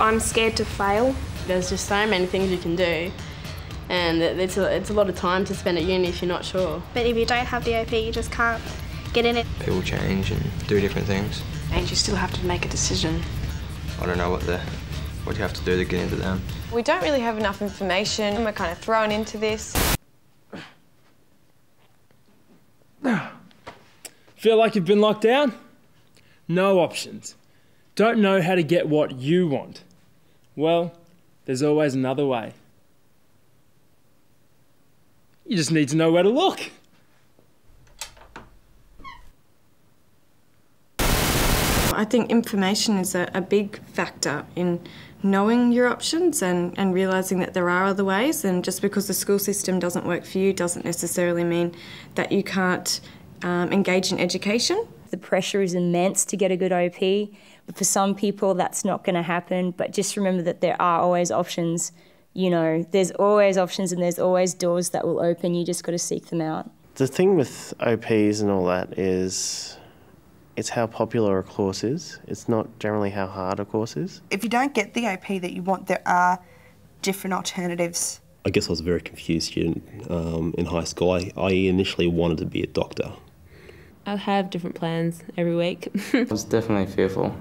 I'm scared to fail. There's just so many things you can do, and it's a lot of time to spend at uni if you're not sure. But if you don't have the OP, you just can't get in it. People change and do different things. And you still have to make a decision. I don't know what you have to do to get into them. We don't really have enough information. We're kind of thrown into this. Feel like you've been locked down? No options. Don't know how to get what you want? Well, there's always another way. You just need to know where to look. I think information is a big factor in knowing your options and realising that there are other ways, and just because the school system doesn't work for you doesn't necessarily mean that you can't engage in education. The pressure is immense to get a good OP. But for some people that's not going to happen, but just remember that there are always options. You know, there's always options and there's always doors that will open. You just got to seek them out. The thing with OPs and all that is it's how popular a course is. It's not generally how hard a course is. If you don't get the OP that you want, there are different alternatives. I guess I was a very confused student in high school. I initially wanted to be a doctor. I have different plans every week. I was definitely fearful.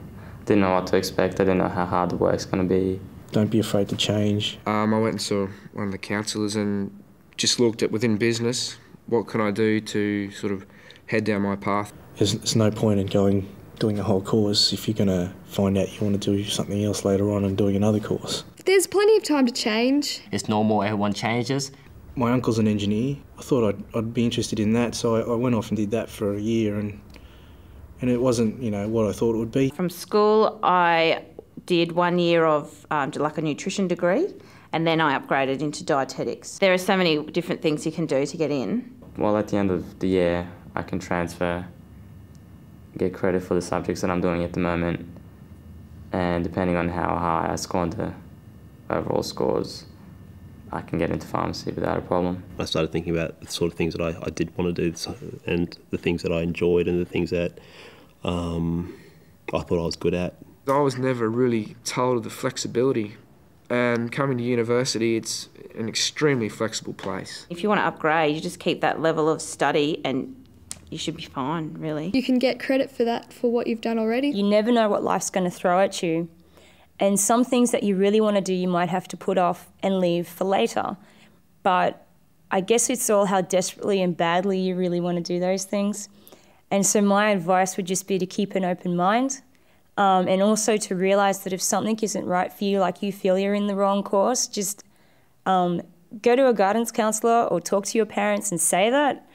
Didn't know what to expect. I didn't know how hard the work's going to be. Don't be afraid to change. I went and saw one of the counsellors and just looked at within business, what can I do to sort of head down my path. There's no point in doing a whole course if you're going to find out you want to do something else later on and doing another course. There's plenty of time to change. It's normal, everyone changes. My uncle's an engineer. I thought I'd be interested in that, so I went off and did that for a year, and it wasn't, you know, what I thought it would be. From school, I did 1 year of like a nutrition degree, and then I upgraded into dietetics. There are so many different things you can do to get in. Well, at the end of the year, I can transfer, get credit for the subjects that I'm doing at the moment, and depending on how high I score on the overall scores, I can get into pharmacy without a problem. I started thinking about the sort of things that I did want to do and the things that I enjoyed and the things that I thought I was good at. I was never really told of the flexibility, and coming to university, it's an extremely flexible place. If you want to upgrade, you just keep that level of study and you should be fine, really. You can get credit for that, for what you've done already. You never know what life's going to throw at you. And some things that you really want to do, you might have to put off and leave for later. But I guess it's all how desperately and badly you really want to do those things. And so my advice would just be to keep an open mind, and also to realise that if something isn't right for you, like you feel you're in the wrong course, just go to a guidance counsellor or talk to your parents and say that,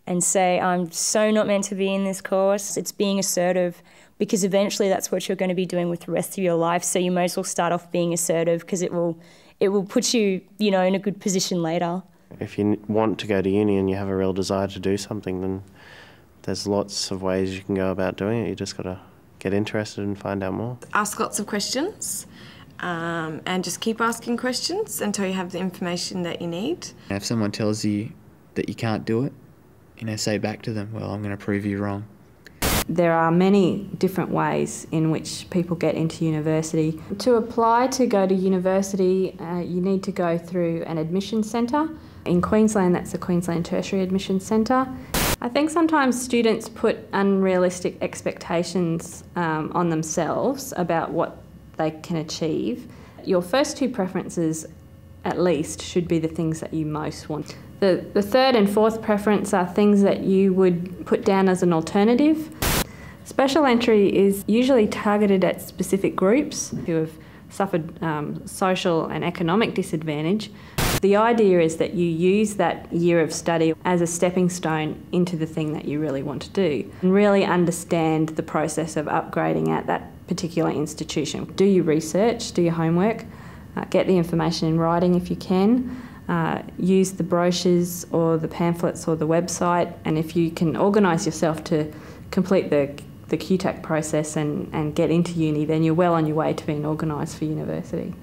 and say, I'm so not meant to be in this course. It's being assertive, because eventually that's what you're going to be doing with the rest of your life. So you might as well start off being assertive, because it will put you, you know, in a good position later. If you want to go to uni and you have a real desire to do something, then there's lots of ways you can go about doing it. You just got to get interested and find out more. Ask lots of questions, and just keep asking questions until you have the information that you need. If someone tells you that you can't do it, you know, say back to them, well, I'm going to prove you wrong. There are many different ways in which people get into university. To apply to go to university, you need to go through an admission centre. In Queensland, that's the Queensland Tertiary Admission Centre. I think sometimes students put unrealistic expectations on themselves about what they can achieve. Your first two preferences, at least, should be the things that you most want. The third and fourth preference are things that you would put down as an alternative. Special entry is usually targeted at specific groups who have suffered social and economic disadvantage. The idea is that you use that year of study as a stepping stone into the thing that you really want to do, and really understand the process of upgrading at that particular institution. Do your research, do your homework, get the information in writing if you can, use the brochures or the pamphlets or the website, and if you can organise yourself to complete the QTAC process and get into uni, then you're well on your way to being organised for university.